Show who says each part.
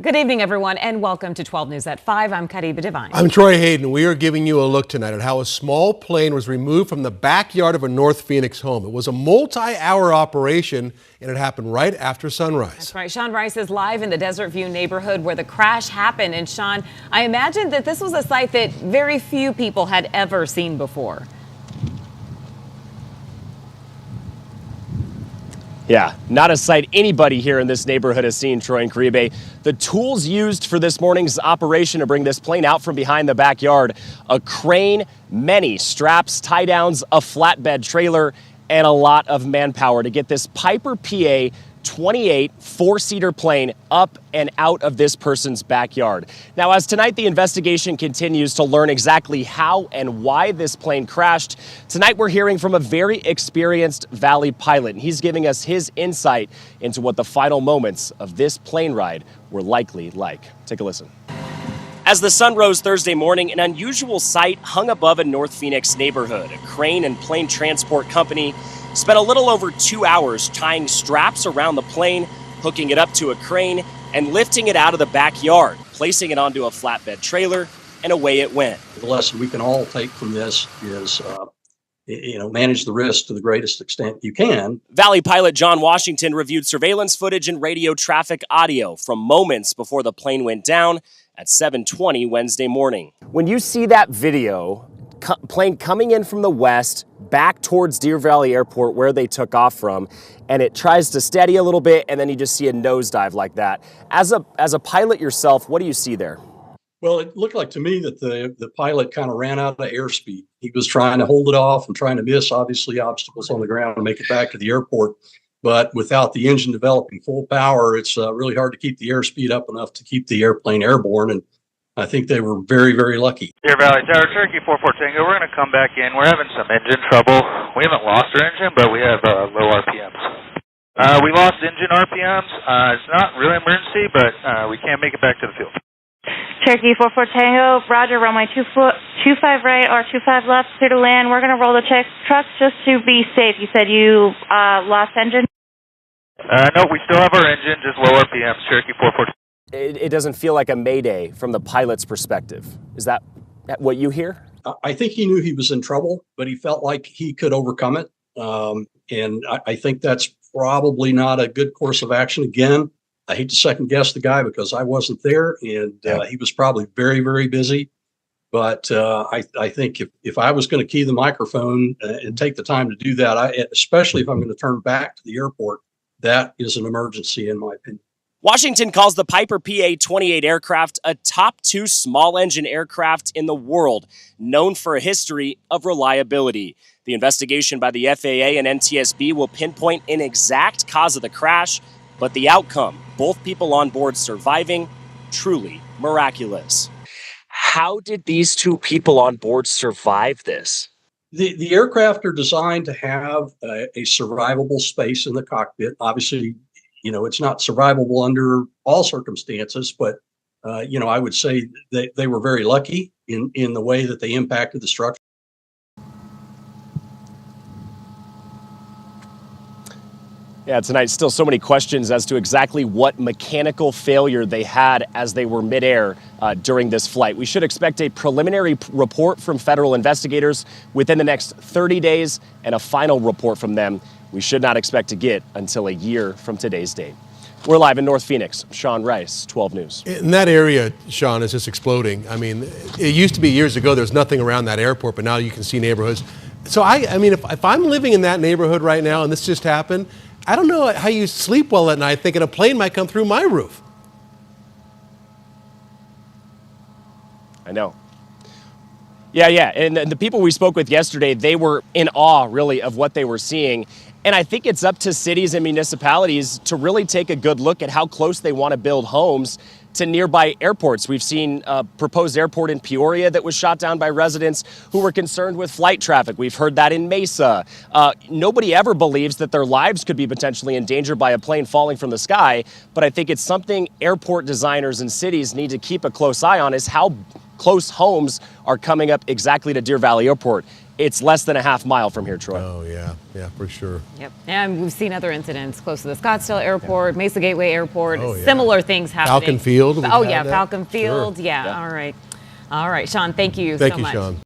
Speaker 1: Good evening, everyone, and welcome to 12 News at 5. I'm Kariba Devine.
Speaker 2: I'm Troy Hayden. We are giving you a look tonight at how a small plane was removed from the backyard of a North Phoenix home. It was a multi-hour operation, and it happened right after sunrise.
Speaker 1: That's right. Sean Rice is live in the Desert View neighborhood where the crash happened. And Sean, I imagine that this was a sight that very few people had ever seen before.
Speaker 3: Yeah, not a sight anybody here in this neighborhood has seen, Troy and Caribe. The tools used for this morning's operation to bring this plane out from behind the backyard, a crane, many straps, tie downs, a flatbed trailer, and a lot of manpower to get this Piper PA 28 four-seater plane up and out of this person's backyard. Now, as tonight the investigation continues to learn exactly how and why this plane crashed, tonight we're hearing from a very experienced Valley pilot, and he's giving us his insight into what the final moments of this plane ride were likely like. Take a listen. As the sun rose Thursday morning, an unusual sight hung above a North Phoenix neighborhood. A crane and plane transport company spent a little over 2 hours tying straps around the plane, hooking it up to a crane, and lifting it out of the backyard, placing it onto a flatbed trailer, and away it went.
Speaker 4: The lesson we can all take from this is, manage the risk to the greatest extent you can.
Speaker 3: Valley pilot John Washington reviewed surveillance footage and radio traffic audio from moments before the plane went down at 7:20 Wednesday morning. When you see that video, plane coming in from the west, back towards Deer Valley Airport where they took off from, and it tries to steady a little bit, and then you just see a nosedive like that. As a pilot yourself, what do you see there?
Speaker 4: Well, it looked like to me that the pilot kind of ran out of airspeed. He was trying to hold it off and trying to miss, obviously, obstacles on the ground to make it back to the airport. But without the engine developing full power, it's really hard to keep the airspeed up enough to keep the airplane airborne. And I think they were very, very lucky.
Speaker 5: Deer Valley Tower, Cherokee 44 Tango, we're going to come back in. We're having some engine trouble. We haven't lost our engine, but we have low RPMs. We lost engine RPMs. It's not really emergency, but we can't make it back to the field.
Speaker 6: Cherokee 44 Tango, Roger, runway 25 right or 25 left, clear to land. We're going to roll the trucks just to be safe. You said you lost engine?
Speaker 5: No, we still have our engine, just low RPMs, Cherokee 44.
Speaker 3: It doesn't feel like a mayday from the pilot's perspective. Is that what you hear?
Speaker 4: I think he knew he was in trouble, but he felt like he could overcome it. And I think that's probably not a good course of action. Again, I hate to second guess the guy because I wasn't there, and he was probably very, very busy. But I think if I was going to key the microphone and take the time to do that, especially if I'm going to turn back to the airport, that is an emergency in my opinion.
Speaker 3: Washington calls the Piper PA-28 aircraft a top 2 small-engine aircraft in the world, known for a history of reliability. The investigation by the FAA and NTSB will pinpoint an exact cause of the crash, but the outcome, both people on board surviving, truly miraculous. How did these 2 people on board survive this?
Speaker 4: The aircraft are designed to have a survivable space in the cockpit. Obviously, it's not survivable under all circumstances, but, I would say they were very lucky in the way that they impacted the structure.
Speaker 3: Yeah, tonight, still so many questions as to exactly what mechanical failure they had as they were midair during this flight. We should expect a preliminary report from federal investigators within the next 30 days and a final report from them we should not expect to get until a year from today's date. We're live in North Phoenix. Sean Rice, 12 News.
Speaker 2: In that area, Sean, is just exploding. I mean, it used to be years ago, there's nothing around that airport, but now you can see neighborhoods. So if I'm living in that neighborhood right now and this just happened, I don't know how you sleep well at night thinking a plane might come through my roof.
Speaker 3: I know. Yeah. And the people we spoke with yesterday, they were in awe, really, of what they were seeing. And I think it's up to cities and municipalities to really take a good look at how close they want to build homes to nearby airports. We've seen a proposed airport in Peoria that was shot down by residents who were concerned with flight traffic. We've heard that in Mesa. Nobody ever believes that their lives could be potentially endangered by a plane falling from the sky, but I think it's something airport designers and cities need to keep a close eye on, is how close homes are coming up exactly to Deer Valley Airport. It's less than a half mile from here, Troy.
Speaker 2: Oh, yeah. Yeah, for sure.
Speaker 1: Yep. And we've seen other incidents close to the Scottsdale Airport, Mesa Gateway Airport,
Speaker 2: Oh, yeah.
Speaker 1: similar things happening.
Speaker 2: Falcon Field, we've
Speaker 1: Oh,
Speaker 2: had
Speaker 1: yeah,
Speaker 2: that.
Speaker 1: Falcon Field.
Speaker 2: Sure.
Speaker 1: Yeah.
Speaker 3: Yeah.
Speaker 1: All right. All right, Sean, thank you
Speaker 2: Thank
Speaker 1: so
Speaker 2: you,
Speaker 1: much.
Speaker 2: Sean.